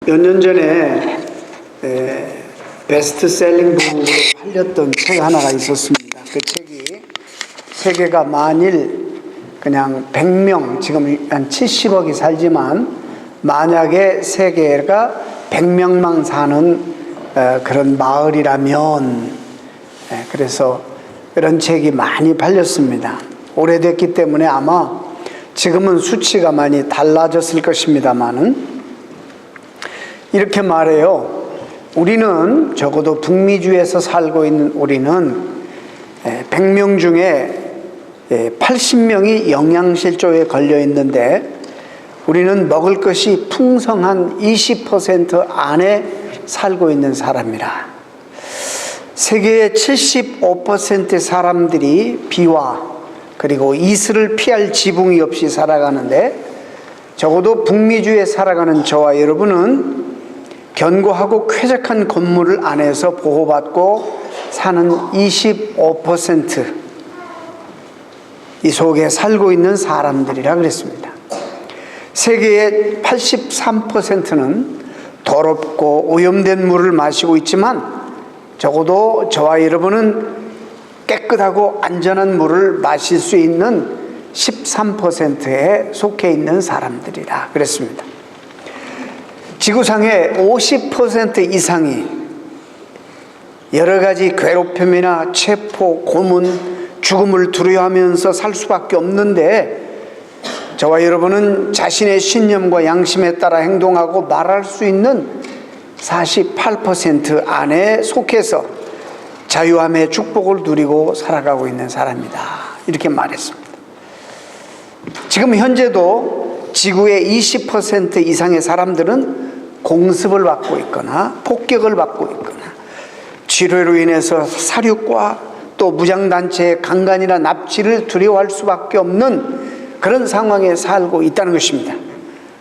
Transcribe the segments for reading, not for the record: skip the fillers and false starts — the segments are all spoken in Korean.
몇 년 전에 베스트셀링 북으로 팔렸던 책 하나가 있었습니다. 그 책이 세계가 만일 그냥 100명, 지금 한 70억이 살지만 만약에 세계가 100명만 사는 그런 마을이라면, 그래서 그런 책이 많이 팔렸습니다. 오래됐기 때문에 아마 지금은 수치가 많이 달라졌을 것입니다만은 이렇게 말해요. 우리는 적어도 북미주에서 살고 있는 우리는 100명 중에 80명이 영양실조에 걸려 있는데 우리는 먹을 것이 풍성한 20% 안에 살고 있는 사람이라. 세계의 75%의 사람들이 비와 그리고 이슬을 피할 지붕이 없이 살아가는데 적어도 북미주에 살아가는 저와 여러분은 견고하고 쾌적한 건물 안에서 보호받고 사는 25% 이 속에 살고 있는 사람들이라 그랬습니다. 세계의 83%는 더럽고 오염된 물을 마시고 있지만 적어도 저와 여러분은 깨끗하고 안전한 물을 마실 수 있는 13%에 속해 있는 사람들이라 그랬습니다. 지구상의 50% 이상이 여러 가지 괴롭힘이나 체포, 고문, 죽음을 두려워하면서 살 수밖에 없는데 저와 여러분은 자신의 신념과 양심에 따라 행동하고 말할 수 있는 48% 안에 속해서 자유함의 축복을 누리고 살아가고 있는 사람이다. 이렇게 말했습니다. 지금 현재도 지구의 20% 이상의 사람들은 공습을 받고 있거나 폭격을 받고 있거나 치료로 인해서 사륙과 또 무장단체의 강간이나 납치를 두려워할 수밖에 없는 그런 상황에 살고 있다는 것입니다.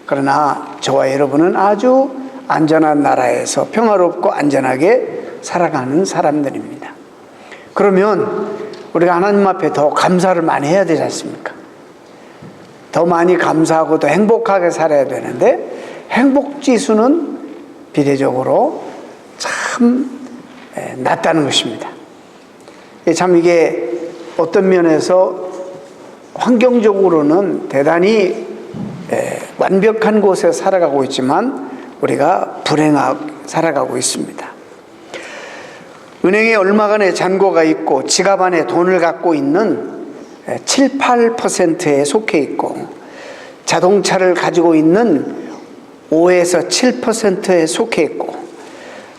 그러나 저와 여러분은 아주 안전한 나라에서 평화롭고 안전하게 살아가는 사람들입니다. 그러면 우리가 하나님 앞에 더 감사를 많이 해야 되지 않습니까? 더 많이 감사하고 더 행복하게 살아야 되는데 행복지수는 비례적으로 참 낮다는 것입니다. 참 이게 어떤 면에서 환경적으로는 대단히 완벽한 곳에 살아가고 있지만 우리가 불행하게 살아가고 있습니다. 은행에 얼마간의 잔고가 있고 지갑 안에 돈을 갖고 있는 7, 8%에 속해 있고 자동차를 가지고 있는 5에서 7%에 속해 있고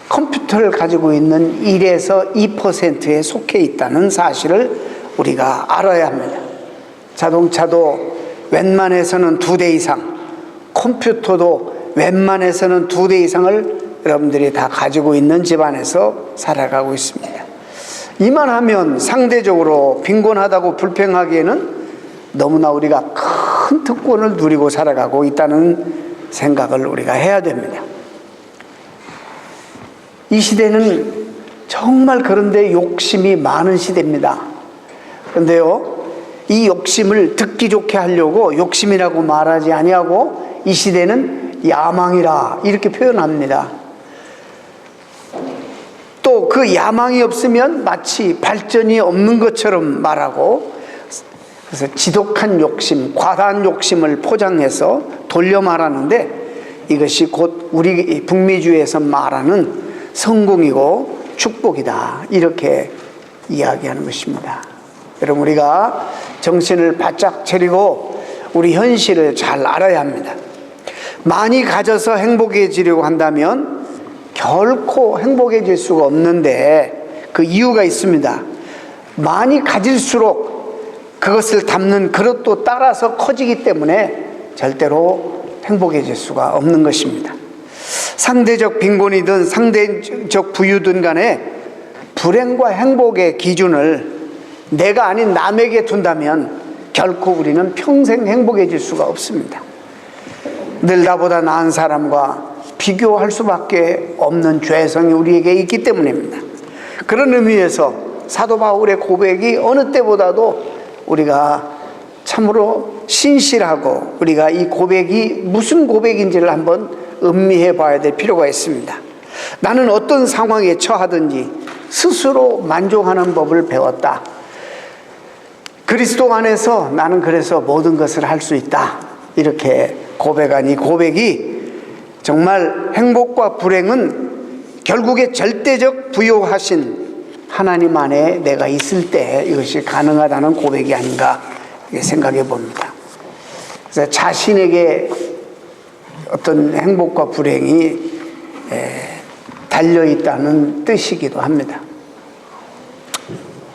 컴퓨터를 가지고 있는 1에서 2%에 속해 있다는 사실을 우리가 알아야 합니다. 자동차도 웬만해서는 2대 이상, 컴퓨터도 웬만해서는 2대 이상을 여러분들이 다 가지고 있는 집안에서 살아가고 있습니다. 이만하면 상대적으로 빈곤하다고 불평하기에는 너무나 우리가 큰 특권을 누리고 살아가고 있다는 생각을 우리가 해야 됩니다. 이 시대는 정말 그런데 욕심이 많은 시대입니다. 그런데요, 이 욕심을 듣기 좋게 하려고 욕심이라고 말하지 아니하고 이 시대는 야망이라 이렇게 표현합니다. 또 그 야망이 없으면 마치 발전이 없는 것처럼 말하고, 그래서 지독한 욕심, 과다한 욕심을 포장해서 돌려 말하는데 이것이 곧 우리 북미주에서 말하는 성공이고 축복이다. 이렇게 이야기하는 것입니다. 여러분, 우리가 정신을 바짝 차리고 우리 현실을 잘 알아야 합니다. 많이 가져서 행복해지려고 한다면 결코 행복해질 수가 없는데 그 이유가 있습니다. 많이 가질수록 그것을 담는 그릇도 따라서 커지기 때문에 절대로 행복해질 수가 없는 것입니다. 상대적 빈곤이든 상대적 부유든 간에 불행과 행복의 기준을 내가 아닌 남에게 둔다면 결코 우리는 평생 행복해질 수가 없습니다. 늘 나보다 나은 사람과 비교할 수밖에 없는 죄성이 우리에게 있기 때문입니다. 그런 의미에서 사도 바울의 고백이 어느 때보다도 우리가 참으로 신실하고 우리가 이 고백이 무슨 고백인지를 한번 음미해 봐야 될 필요가 있습니다. 나는 어떤 상황에 처하든지 스스로 만족하는 법을 배웠다. 그리스도 안에서 나는 그래서 모든 것을 할 수 있다. 이렇게 고백한 이 고백이 정말 행복과 불행은 결국에 절대적 부여하신 하나님 안에 내가 있을 때 이것이 가능하다는 고백이 아닌가 생각해 봅니다. 그래서 자신에게 어떤 행복과 불행이 달려있다는 뜻이기도 합니다.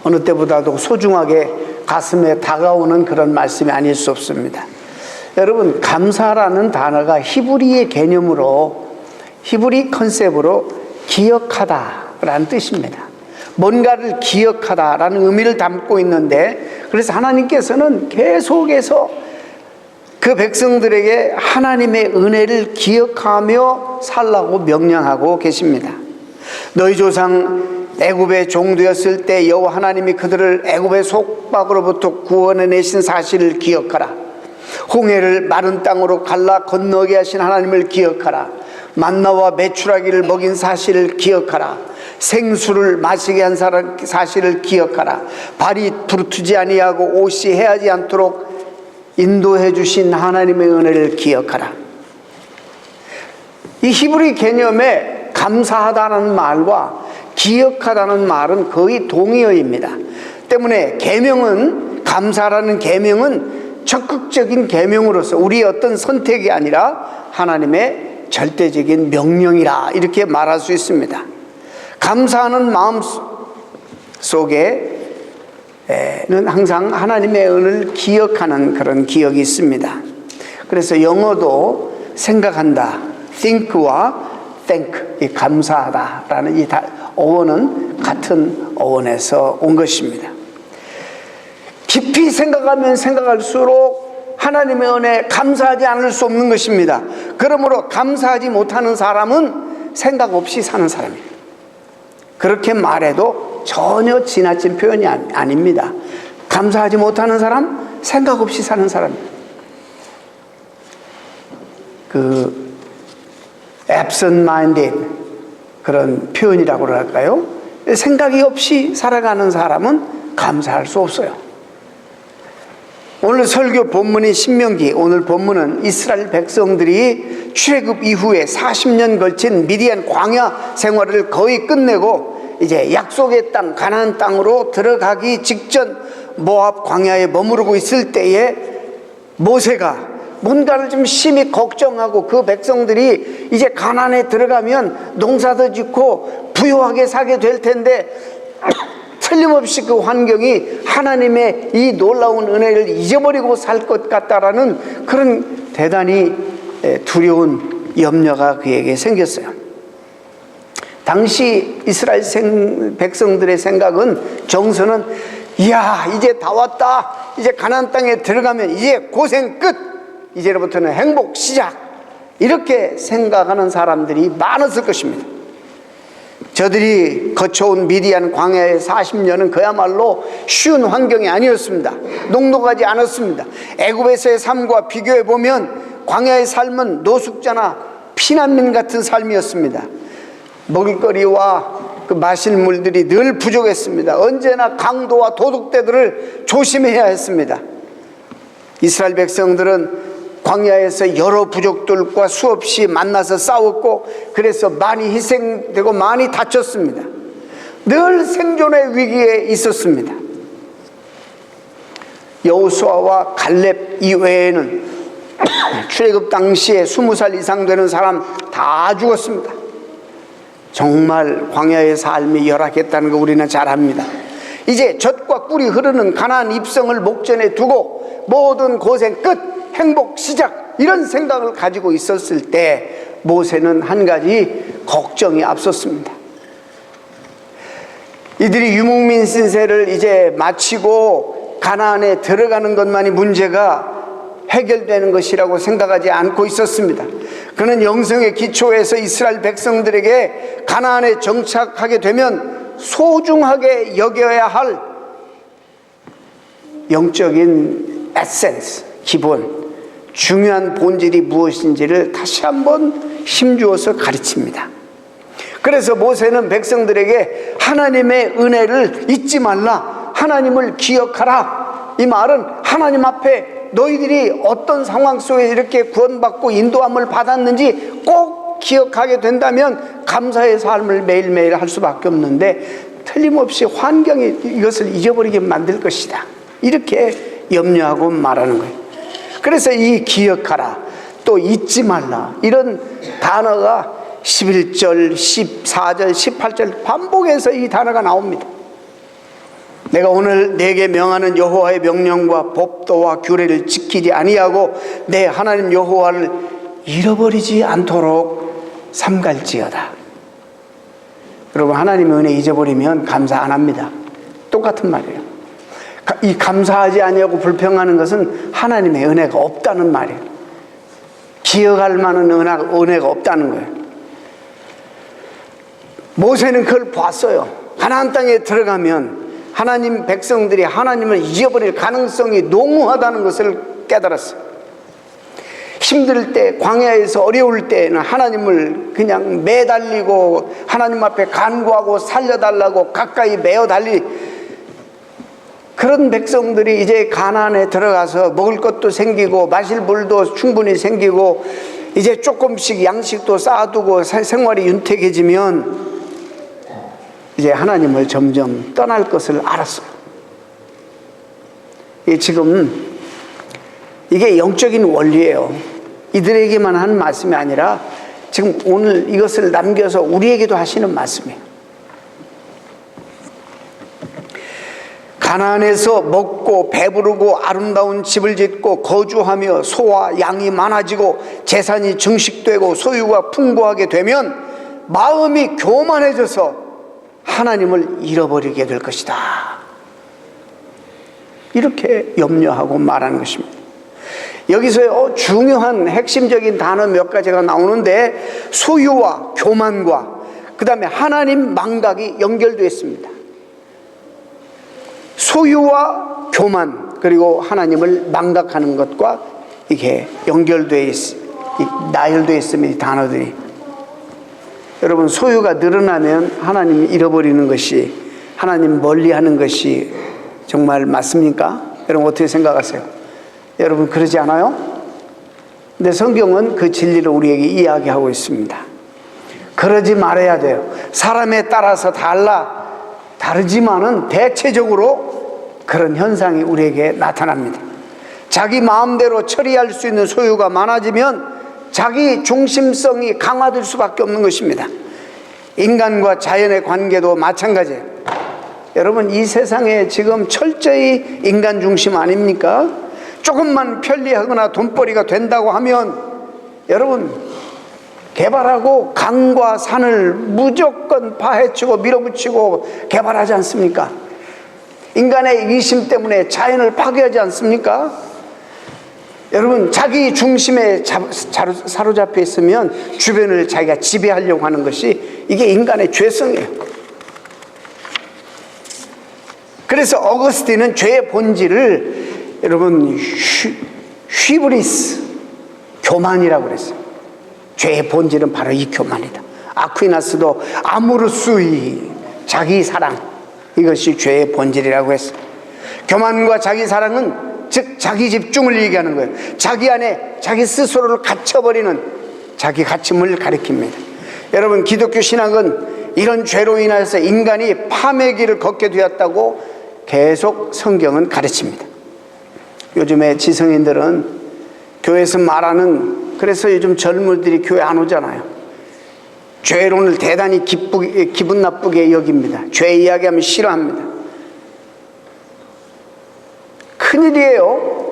어느 때보다도 소중하게 가슴에 다가오는 그런 말씀이 아닐 수 없습니다. 여러분, 감사라는 단어가 히브리의 개념으로, 히브리 컨셉으로 기억하다라는 뜻입니다. 뭔가를 기억하다라는 의미를 담고 있는데, 그래서 하나님께서는 계속해서 그 백성들에게 하나님의 은혜를 기억하며 살라고 명령하고 계십니다. 너희 조상 애굽의 종되었을 때 여호와 하나님이 그들을 애굽의 속박으로부터 구원해내신 사실을 기억하라. 홍해를 마른 땅으로 갈라 건너게 하신 하나님을 기억하라. 만나와 메추라기를 먹인 사실을 기억하라. 생수를 마시게 한 사실을 기억하라. 발이 부르트지 아니하고 옷이 해하지 않도록 인도해 주신 하나님의 은혜를 기억하라. 이 히브리 개념에 감사하다는 말과 기억하다는 말은 거의 동의어입니다. 때문에 계명은, 감사라는 계명은 적극적인 계명으로서 우리의 어떤 선택이 아니라 하나님의 절대적인 명령이라 이렇게 말할 수 있습니다. 감사하는 마음 속에는 항상 하나님의 은혜를 기억하는 그런 기억이 있습니다. 그래서 영어도 생각한다, think와 thank, 이 감사하다라는 이 어원은 같은 어원에서 온 것입니다. 깊이 생각하면 생각할수록 하나님의 은혜에 감사하지 않을 수 없는 것입니다. 그러므로 감사하지 못하는 사람은 생각 없이 사는 사람입니다. 그렇게 말해도 전혀 지나친 표현이 아닙니다. 감사하지 못하는 사람, 생각 없이 사는 사람입니다. absent-minded 그런 표현이라고 할까요? 생각이 없이 살아가는 사람은 감사할 수 없어요. 오늘 설교 본문인 신명기, 오늘 본문은 이스라엘 백성들이 출애굽 이후에 40년 걸친 미디안 광야 생활을 거의 끝내고 이제 약속의 땅, 가나안 땅으로 들어가기 직전 모압 광야에 머무르고 있을 때에 모세가 뭔가를 좀 심히 걱정하고, 그 백성들이 이제 가나안에 들어가면 농사도 짓고 부유하게 살게 될 텐데 틀림없이 그 환경이 하나님의 이 놀라운 은혜를 잊어버리고 살 것 같다라는 그런 대단히 두려운 염려가 그에게 생겼어요. 당시 이스라엘 백성들의 생각은, 정서는 이야, 이제 다 왔다, 이제 가나안 땅에 들어가면 이제 고생 끝, 이제부터는 행복 시작, 이렇게 생각하는 사람들이 많았을 것입니다. 저들이 거쳐온 미디안 광야의 40년은 그야말로 쉬운 환경이 아니었습니다. 녹록하지 않았습니다. 애굽에서의 삶과 비교해보면 광야의 삶은 노숙자나 피난민 같은 삶이었습니다. 먹을거리와 그 마실 물들이 늘 부족했습니다. 언제나 강도와 도둑대들을 조심해야 했습니다. 이스라엘 백성들은 광야에서 여러 부족들과 수없이 만나서 싸웠고, 그래서 많이 희생되고 많이 다쳤습니다. 늘 생존의 위기에 있었습니다. 여호수아와 갈렙 이외에는 출애굽 당시에 20살 이상 되는 사람 다 죽었습니다. 정말 광야의 삶이 열악했다는 거 우리는 잘 압니다. 이제 젖과 꿀이 흐르는 가나안 입성을 목전에 두고 모든 고생 끝, 행복 시작, 이런 생각을 가지고 있었을 때 모세는 한 가지 걱정이 앞섰습니다. 이들이 유목민 신세를 이제 마치고 가나안에 들어가는 것만이 문제가 해결되는 것이라고 생각하지 않고 있었습니다. 그는 영성의 기초에서 이스라엘 백성들에게 가나안에 정착하게 되면 소중하게 여겨야 할 영적인 에센스, 기본, 중요한 본질이 무엇인지를 다시 한번 힘주어서 가르칩니다. 그래서 모세는 백성들에게 하나님의 은혜를 잊지 말라, 하나님을 기억하라. 이 말은 하나님 앞에 너희들이 어떤 상황 속에 이렇게 구원받고 인도함을 받았는지 꼭 기억하게 된다면 감사의 삶을 매일매일 할 수밖에 없는데, 틀림없이 환경이 이것을 잊어버리게 만들 것이다, 이렇게 염려하고 말하는 거예요. 그래서 이 기억하라, 또 잊지 말라, 이런 단어가 11절, 14절, 18절 반복해서 이 단어가 나옵니다. 내가 오늘 내게 명하는 여호와의 명령과 법도와 규례를 지키지 아니하고 내 하나님 여호와를 잃어버리지 않도록 삼갈지어다. 여러분, 하나님의 은혜 잊어버리면 감사 안 합니다. 똑같은 말이에요. 이 감사하지 아니하고 불평하는 것은 하나님의 은혜가 없다는 말이에요. 기억할 만한 은혜가 없다는 거예요. 모세는 그걸 봤어요. 가나안 땅에 들어가면 하나님 백성들이 하나님을 잊어버릴 가능성이 농후하다는 것을 깨달았어요. 힘들 때, 광야에서 어려울 때는 하나님을 그냥 매달리고 하나님 앞에 간구하고 살려달라고 가까이 매어달리, 그런 백성들이 이제 가나안에 들어가서 먹을 것도 생기고 마실 물도 충분히 생기고 이제 조금씩 양식도 쌓아두고 생활이 윤택해지면 이제 하나님을 점점 떠날 것을 알았어요. 지금 이게 영적인 원리예요. 이들에게만 하는 말씀이 아니라 지금 오늘 이것을 남겨서 우리에게도 하시는 말씀이에요. 가나안에서 먹고 배부르고 아름다운 집을 짓고 거주하며 소와 양이 많아지고 재산이 증식되고 소유가 풍부하게 되면 마음이 교만해져서 하나님을 잃어버리게 될 것이다, 이렇게 염려하고 말하는 것입니다. 여기서 중요한 핵심적인 단어 몇 가지가 나오는데, 소유와 교만과 그 다음에 하나님 망각이 연결되어 있습니다. 소유와 교만, 그리고 하나님을 망각하는 것과 이게 나열되어 있습니다. 이 단어들이. 여러분, 소유가 늘어나면 하나님 잃어버리는 것이, 하나님 멀리하는 것이 정말 맞습니까? 여러분, 어떻게 생각하세요? 여러분, 그러지 않아요? 근데 성경은 그 진리를 우리에게 이야기하고 있습니다. 그러지 말아야 돼요. 사람에 따라서 다르지만은 대체적으로 그런 현상이 우리에게 나타납니다. 자기 마음대로 처리할 수 있는 소유가 많아지면 자기 중심성이 강화될 수밖에 없는 것입니다. 인간과 자연의 관계도 마찬가지예요. 여러분, 이 세상에 지금 철저히 인간 중심 아닙니까? 조금만 편리하거나 돈벌이가 된다고 하면 여러분, 개발하고 강과 산을 무조건 파헤치고 밀어붙이고 개발하지 않습니까? 인간의 이기심 때문에 자연을 파괴하지 않습니까? 여러분, 자기 중심에 사로잡혀 있으면 주변을 자기가 지배하려고 하는 것이, 이게 인간의 죄성이에요. 그래서 어거스틴은 죄의 본질을 여러분 휘브리스, 교만이라고 그랬어요. 죄의 본질은 바로 이 교만이다. 아퀴나스도 아모르수이, 자기 사랑, 이것이 죄의 본질이라고 했어요. 교만과 자기 사랑은 즉 자기 집중을 얘기하는 거예요. 자기 안에 자기 스스로를 갇혀버리는 자기 갇힘을 가리킵니다. 여러분, 기독교 신학은 이런 죄로 인해서 인간이 파멸의 길을 걷게 되었다고 계속 성경은 가르칩니다. 요즘에 지성인들은 교회에서 말하는, 그래서 요즘 젊은이들이 교회 안 오잖아요. 죄론을 대단히 기분 나쁘게 여깁니다. 죄 이야기하면 싫어합니다. 큰일이에요.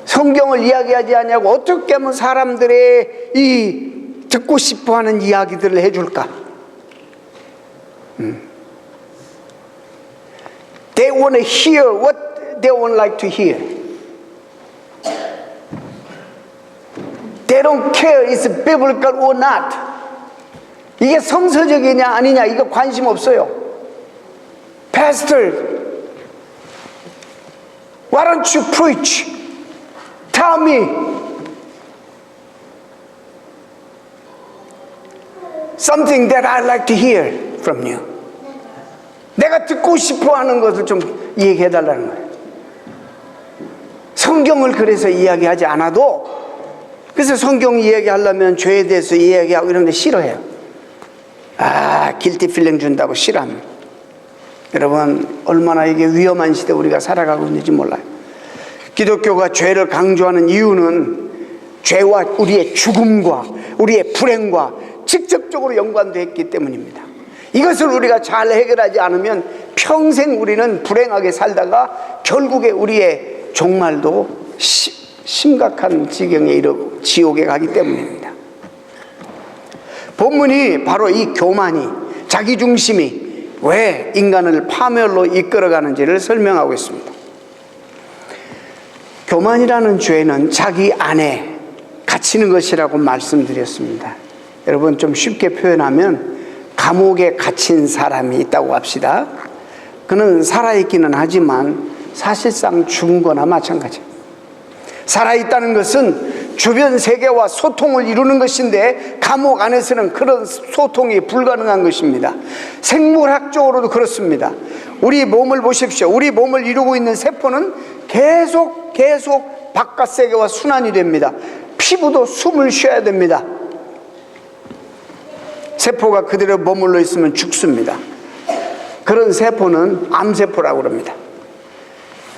성경을 이야기하지 않냐고 어떻게 하면 사람들의 이 듣고 싶어하는 이야기들을 해줄까? They want to hear what they won't like to hear. They don't care it's biblical or not. 이게 성서적이냐 아니냐 이거 관심 없어요. Pastor, why don't you preach? Tell me Something that I like to hear from you. 내가 듣고 싶어 하는 것을 좀 얘기해 달라는 거예요. 성경을 그래서 이야기하지 않아도, 그래서 성경 이야기하려면 죄에 대해서 이야기하고 이런 데 싫어해요. 길티 필링 준다고 싫어합니다. 여러분, 얼마나 이게 위험한 시대 우리가 살아가고 있는지 몰라요. 기독교가 죄를 강조하는 이유는 죄와 우리의 죽음과 우리의 불행과 직접적으로 연관되어 있기 때문입니다. 이것을 우리가 잘 해결하지 않으면 평생 우리는 불행하게 살다가 결국에 우리의 종말도 심각한 지경에 이르고 지옥에 가기 때문입니다. 본문이 바로 이 교만이, 자기중심이 왜 인간을 파멸로 이끌어가는지를 설명하고 있습니다. 교만이라는 죄는 자기 안에 갇히는 것이라고 말씀드렸습니다. 여러분, 좀 쉽게 표현하면 감옥에 갇힌 사람이 있다고 합시다. 그는 살아있기는 하지만 사실상 죽은 거나 마찬가지예요. 살아있다는 것은 주변 세계와 소통을 이루는 것인데 감옥 안에서는 그런 소통이 불가능한 것입니다. 생물학적으로도 그렇습니다. 우리 몸을 보십시오. 우리 몸을 이루고 있는 세포는 계속 바깥 세계와 순환이 됩니다. 피부도 숨을 쉬어야 됩니다. 세포가 그대로 머물러 있으면 죽습니다. 그런 세포는 암세포라고 합니다.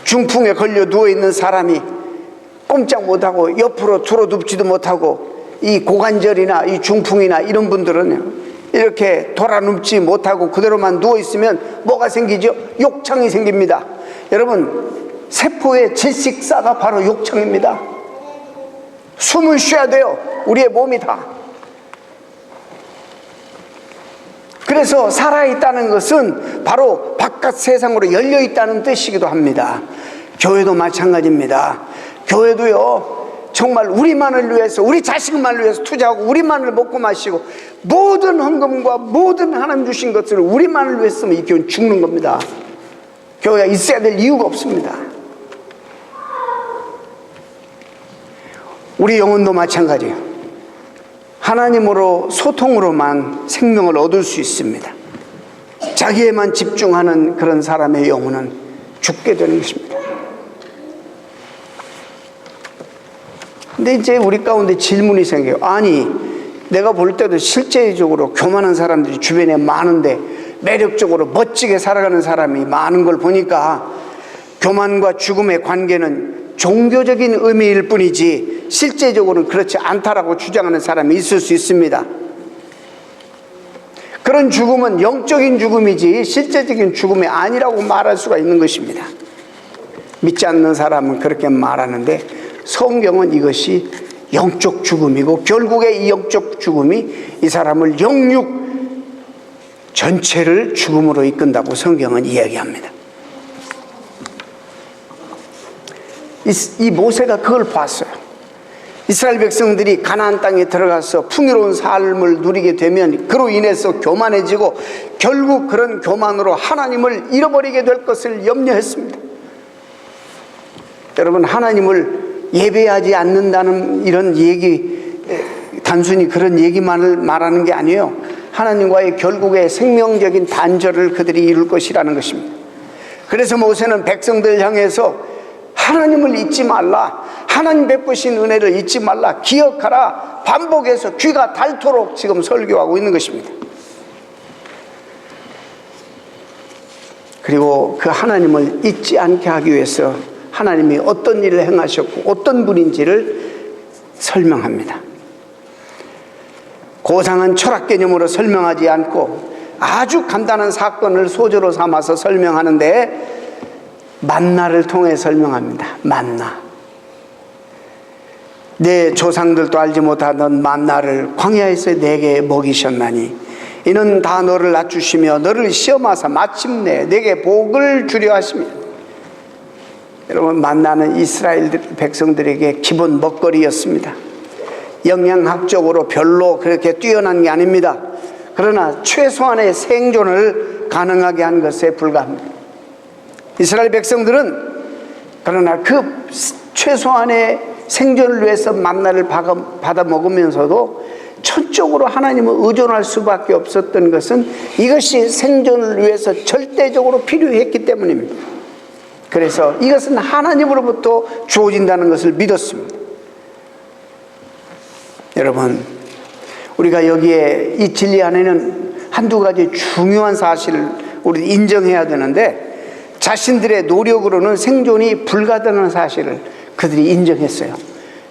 중풍에 걸려 누워있는 사람이 꼼짝 못하고 옆으로 들어눕지도 못하고, 이 고관절이나 이 중풍이나 이런 분들은 이렇게 돌아눕지 못하고 그대로만 누워있으면 뭐가 생기죠? 욕창이 생깁니다. 여러분, 세포의 질식사가 바로 욕창입니다. 숨을 쉬어야 돼요. 우리의 몸이 다. 그래서 살아있다는 것은 바로 바깥 세상으로 열려있다는 뜻이기도 합니다. 교회도 마찬가지입니다. 교회도요, 정말 우리만을 위해서, 우리 자식만을 위해서 투자하고 우리만을 먹고 마시고 모든 헌금과 모든 하나님 주신 것들을 우리만을 위해서 쓰면 이 교회는 죽는 겁니다. 교회가 있어야 될 이유가 없습니다. 우리 영혼도 마찬가지예요. 하나님으로 소통으로만 생명을 얻을 수 있습니다. 자기에만 집중하는 그런 사람의 영혼은 죽게 되는 것입니다. 근데 이제 우리 가운데 질문이 생겨요. 아니, 내가 볼 때도 실제적으로 교만한 사람들이 주변에 많은데 매력적으로 멋지게 살아가는 사람이 많은 걸 보니까 교만과 죽음의 관계는 종교적인 의미일 뿐이지 실제적으로는 그렇지 않다라고 주장하는 사람이 있을 수 있습니다. 그런 죽음은 영적인 죽음이지 실제적인 죽음이 아니라고 말할 수가 있는 것입니다. 믿지 않는 사람은 그렇게 말하는데 성경은 이것이 영적 죽음이고 결국에 이 영적 죽음이 이 사람을 영육 전체를 죽음으로 이끈다고 성경은 이야기합니다. 이 모세가 그걸 봤어요. 이스라엘 백성들이 가나안 땅에 들어가서 풍요로운 삶을 누리게 되면 그로 인해서 교만해지고 결국 그런 교만으로 하나님을 잃어버리게 될 것을 염려했습니다. 여러분, 하나님을 예배하지 않는다는 이런 얘기, 단순히 그런 얘기만을 말하는 게 아니에요. 하나님과의 결국의 생명적인 단절을 그들이 이룰 것이라는 것입니다. 그래서 모세는 백성들 향해서 하나님을 잊지 말라, 하나님 베푸신 은혜를 잊지 말라, 기억하라, 반복해서 귀가 닳도록 지금 설교하고 있는 것입니다. 그리고 그 하나님을 잊지 않게 하기 위해서 하나님이 어떤 일을 행하셨고 어떤 분인지를 설명합니다. 고상한 철학 개념으로 설명하지 않고 아주 간단한 사건을 소재로 삼아서 설명하는데 만나를 통해 설명합니다. 만나. 내 조상들도 알지 못하던 만나를 광야에서 내게 먹이셨나니 이는 다 너를 낮추시며 너를 시험하사 마침내 내게 복을 주려 하십니다. 여러분, 만나는 이스라엘 백성들에게 기본 먹거리였습니다. 영양학적으로 별로 그렇게 뛰어난 게 아닙니다. 그러나 최소한의 생존을 가능하게 한 것에 불과합니다. 이스라엘 백성들은 그러나 그 최소한의 생존을 위해서 만나를 받아 먹으면서도 천적으로 하나님을 의존할 수밖에 없었던 것은 이것이 생존을 위해서 절대적으로 필요했기 때문입니다. 그래서 이것은 하나님으로부터 주어진다는 것을 믿었습니다. 여러분, 우리가 여기에 이 진리 안에는 한두 가지 중요한 사실을 우리 인정해야 되는데, 자신들의 노력으로는 생존이 불가능한 사실을 그들이 인정했어요.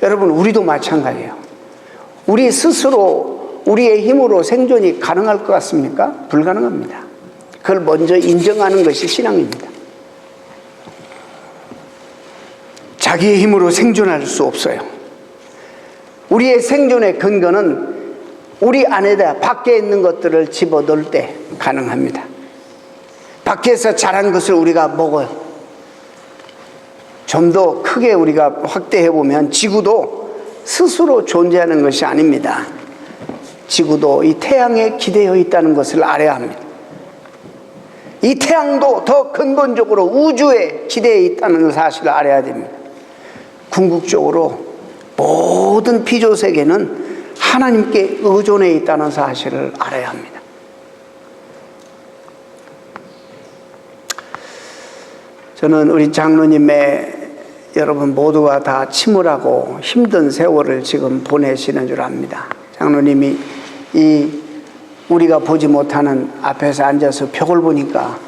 여러분, 우리도 마찬가지예요. 우리 스스로 우리의 힘으로 생존이 가능할 것 같습니까? 불가능합니다. 그걸 먼저 인정하는 것이 신앙입니다. 자기의 힘으로 생존할 수 없어요. 우리의 생존의 근거는 우리 안에다 밖에 있는 것들을 집어넣을 때 가능합니다. 밖에서 자란 것을 우리가 먹어요. 좀 더 크게 우리가 확대해 보면 지구도 스스로 존재하는 것이 아닙니다. 지구도 이 태양에 기대어 있다는 것을 알아야 합니다. 이 태양도 더 근본적으로 우주에 기대어 있다는 사실을 알아야 됩니다. 궁극적으로 모든 피조세계는 하나님께 의존해 있다는 사실을 알아야 합니다. 저는 우리 장로님의 여러분 모두가 다 침울하고 힘든 세월을 지금 보내시는 줄 압니다. 장로님이 이 우리가 보지 못하는 앞에서 앉아서 벽을 보니까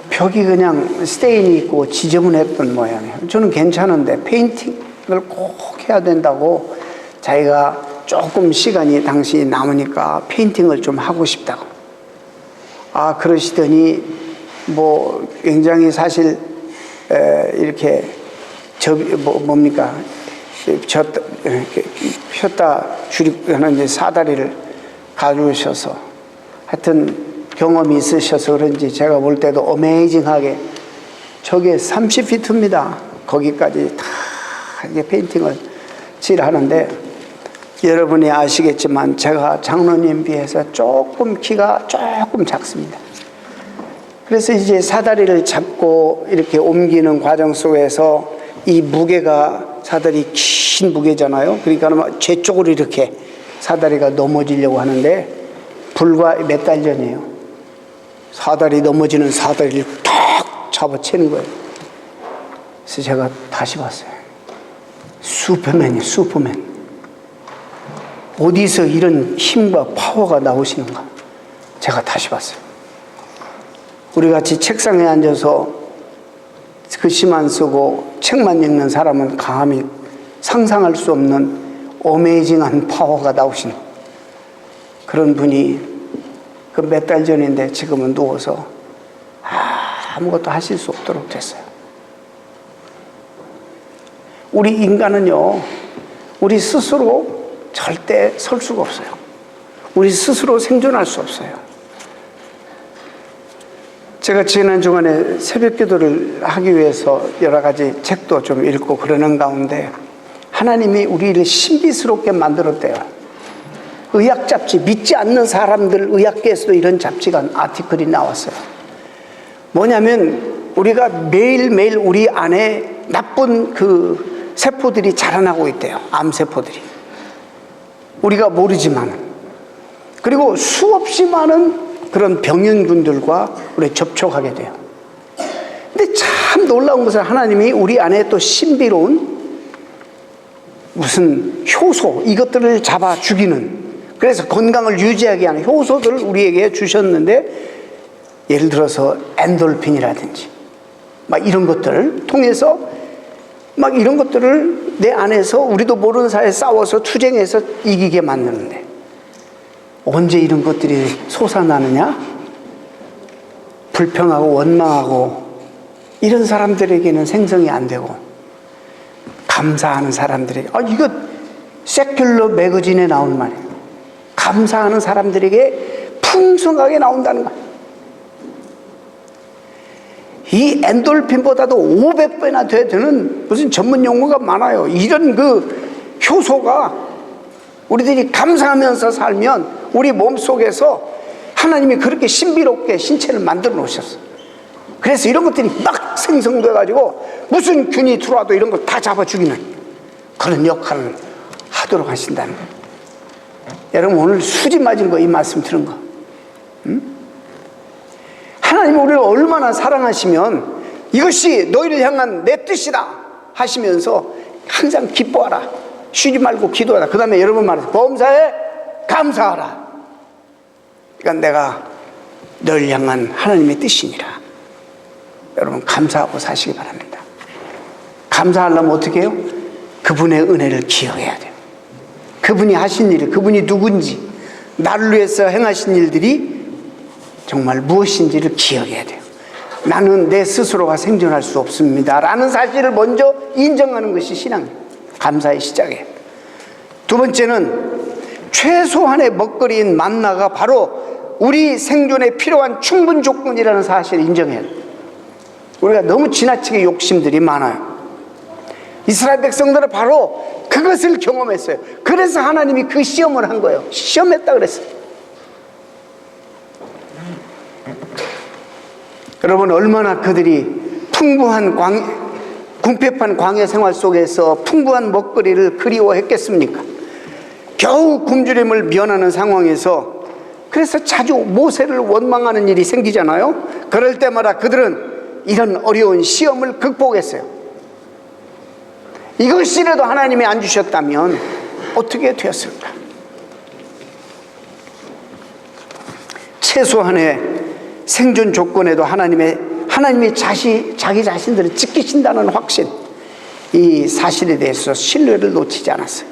벽이 그냥 스테인이 있고 지저분했던 모양이에요. 저는 괜찮은데 페인팅을 꼭 해야 된다고, 자기가 조금 시간이 당시 남으니까 페인팅을 좀 하고 싶다고 그러시더니 뭐 굉장히 사실 이렇게 뭡니까 폈다 줄이는 사다리를 가져오셔서 하여튼 경험이 있으셔서 그런지 제가 볼 때도 어메이징하게 저게 30피트입니다. 거기까지 다 이게 페인팅을 칠하는데, 여러분이 아시겠지만 제가 장로님 비해서 조금 키가 조금 작습니다. 그래서 이제 사다리를 잡고 이렇게 옮기는 과정 속에서 이 무게가 사다리 긴 무게잖아요. 그러니까 제 쪽으로 이렇게 사다리가 넘어지려고 하는데, 불과 몇 달 전이에요. 사다리 넘어지는 사다리를 탁 잡아채는 거예요. 그래서 제가 다시 봤어요. 슈퍼맨이에요, 슈퍼맨. 어디서 이런 힘과 파워가 나오시는가? 제가 다시 봤어요. 우리 같이 책상에 앉아서 글씨만 쓰고 책만 읽는 사람은 감히 상상할 수 없는 어메이징한 파워가 나오시는 그런 분이 그 몇 달 전인데 지금은 누워서 아무것도 하실 수 없도록 됐어요. 우리 인간은요, 우리 스스로 절대 설 수가 없어요. 우리 스스로 생존할 수 없어요. 제가 지난 주간에 새벽 기도를 하기 위해서 여러 가지 책도 좀 읽고 그러는 가운데 하나님이 우리를 신비스럽게 만들었대요. 의학 잡지, 믿지 않는 사람들 의학계에서도 이런 잡지가 아티클이 나왔어요. 뭐냐면 우리가 매일매일 우리 안에 나쁜 그 세포들이 자라나고 있대요. 암세포들이. 우리가 모르지만. 그리고 수없이 많은 그런 병인군들과 우리 접촉하게 돼요. 근데 참 놀라운 것은 하나님이 우리 안에 또 신비로운 무슨 효소, 이것들을 잡아 죽이는, 그래서 건강을 유지하게 하는 효소들을 우리에게 주셨는데, 예를 들어서 엔돌핀이라든지 막 이런 것들을 통해서 막 이런 것들을 내 안에서 우리도 모르는 사이에 싸워서 투쟁해서 이기게 만드는데, 언제 이런 것들이 솟아나느냐? 불평하고 원망하고 이런 사람들에게는 생성이 안 되고, 감사하는 사람들에게, 이거 세큘러 매거진에 나온 말이에요. 감사하는 사람들에게 풍성하게 나온다는 거예요. 이 엔돌핀보다도 500배나 되는 무슨 전문 용어가 많아요. 이런 그 효소가 우리들이 감사하면서 살면 우리 몸속에서 하나님이 그렇게 신비롭게 신체를 만들어 놓으셨어요. 그래서 이런 것들이 막 생성돼 가지고 무슨 균이 들어와도 이런 걸 다 잡아 죽이는 그런 역할을 하도록 하신다는 거예요. 여러분 오늘 수지 맞은 거 이 말씀 들은 거. 하나님 우리를 얼마나 사랑하시면 이것이 너희를 향한 내 뜻이다 하시면서 항상 기뻐하라. 쉬지 말고 기도하라. 그 다음에 여러분 말해서 범사에 감사하라. 그러니까 내가 너희를 향한 하나님의 뜻이니라. 여러분 감사하고 사시기 바랍니다. 감사하려면 어떻게 해요? 그분의 은혜를 기억해야 돼요. 그분이 하신 일, 그분이 누군지, 나를 위해서 행하신 일들이 정말 무엇인지를 기억해야 돼요. 나는 내 스스로가 생존할 수 없습니다 라는 사실을 먼저 인정하는 것이 신앙이에요. 감사의 시작이에요. 두 번째는 최소한의 먹거리인 만나가 바로 우리 생존에 필요한 충분 조건이라는 사실을 인정해야 돼요. 우리가 너무 지나치게 욕심들이 많아요. 이스라엘 백성들은 바로 그것을 경험했어요. 그래서 하나님이 그 시험을 한 거예요. 시험했다 그랬어요. 여러분 얼마나 그들이 풍부한 궁핍한 광야 생활 속에서 풍부한 먹거리를 그리워했겠습니까? 겨우 굶주림을 면하는 상황에서 그래서 자주 모세를 원망하는 일이 생기잖아요. 그럴 때마다 그들은 이런 어려운 시험을 극복했어요. 이것이라도 하나님이 안 주셨다면 어떻게 되었을까? 최소한의 생존 조건에도 하나님이 자기 자신들을 지키신다는 확신, 이 사실에 대해서 신뢰를 놓치지 않았어요.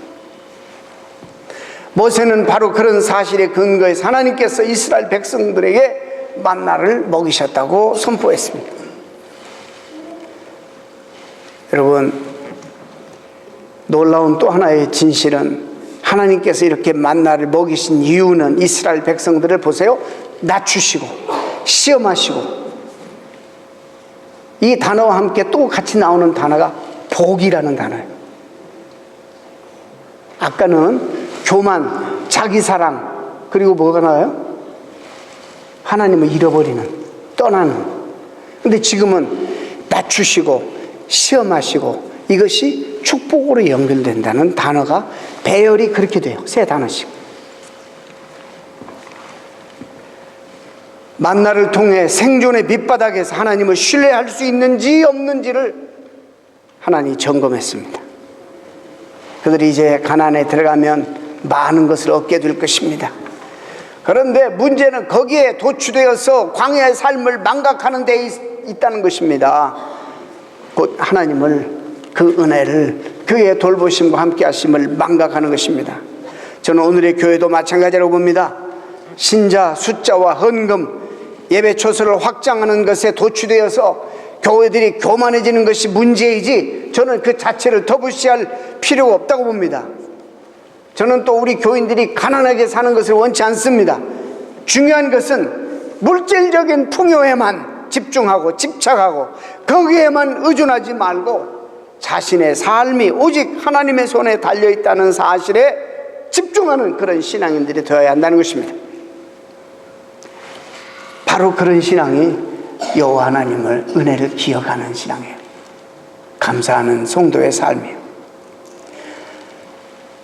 모세는 바로 그런 사실에 근거해서 하나님께서 이스라엘 백성들에게 만나를 먹이셨다고 선포했습니다. 여러분 놀라운 또 하나의 진실은 하나님께서 이렇게 만나를 먹이신 이유는 이스라엘 백성들을 보세요. 낮추시고 시험하시고, 이 단어와 함께 또 같이 나오는 단어가 복이라는 단어예요. 아까는 교만, 자기사랑, 그리고 뭐가 나와요? 하나님을 잃어버리는, 떠나는. 근데 지금은 낮추시고 시험하시고, 이것이 축복으로 연결된다는 단어가 배열이 그렇게 돼요. 세 단어씩. 만나를 통해 생존의 밑바닥에서 하나님을 신뢰할 수 있는지 없는지를 하나님이 점검했습니다. 그들이 이제 가나안에 들어가면 많은 것을 얻게 될 것입니다. 그런데 문제는 거기에 도취되어서 광야의 삶을 망각하는 데 있다는 것입니다. 곧 하나님을, 그 은혜를, 그의 돌보심과 함께 하심을 망각하는 것입니다. 저는 오늘의 교회도 마찬가지라고 봅니다. 신자 숫자와 헌금, 예배 초소를 확장하는 것에 도취되어서 교회들이 교만해지는 것이 문제이지, 저는 그 자체를 터부시할 필요가 없다고 봅니다. 저는 또 우리 교인들이 가난하게 사는 것을 원치 않습니다. 중요한 것은 물질적인 풍요에만 집중하고 집착하고 거기에만 의존하지 말고 자신의 삶이 오직 하나님의 손에 달려있다는 사실에 집중하는 그런 신앙인들이 되어야 한다는 것입니다. 바로 그런 신앙이 여호와 하나님을, 은혜를 기억하는 신앙이에요. 감사하는 성도의 삶이에요.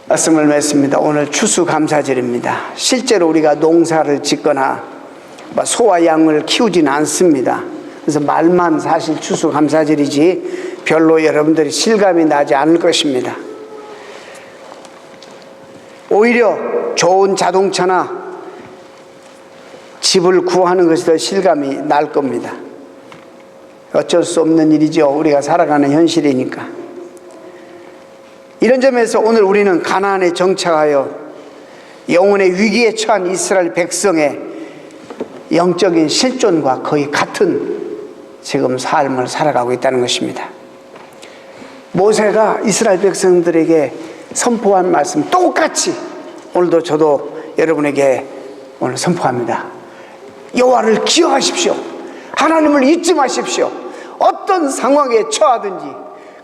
말씀을 맺습니다. 오늘 추수감사절입니다. 실제로 우리가 농사를 짓거나 소와 양을 키우지는 않습니다. 그래서 말만 사실 추수감사절이지 별로 여러분들이 실감이 나지 않을 것입니다. 오히려 좋은 자동차나 집을 구하는 것이 더 실감이 날 겁니다. 어쩔 수 없는 일이죠. 우리가 살아가는 현실이니까. 이런 점에서 오늘 우리는 가나안에 정착하여 영혼의 위기에 처한 이스라엘 백성의 영적인 실존과 거의 같은 지금 삶을 살아가고 있다는 것입니다. 모세가 이스라엘 백성들에게 선포한 말씀 똑같이 오늘도 저도 여러분에게 오늘 선포합니다. 여호와를 기억하십시오. 하나님을 잊지 마십시오. 어떤 상황에 처하든지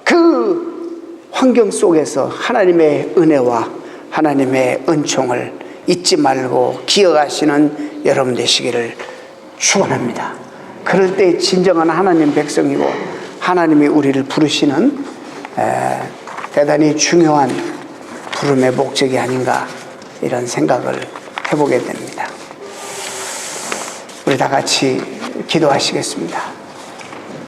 그 환경 속에서 하나님의 은혜와 하나님의 은총을 잊지 말고 기억하시는 여러분 되시기를 축원합니다. 그럴 때 진정한 하나님 백성이고 하나님이 우리를 부르시는 대단히 중요한 부름의 목적이 아닌가 이런 생각을 해보게 됩니다. 우리 다 같이 기도하시겠습니다.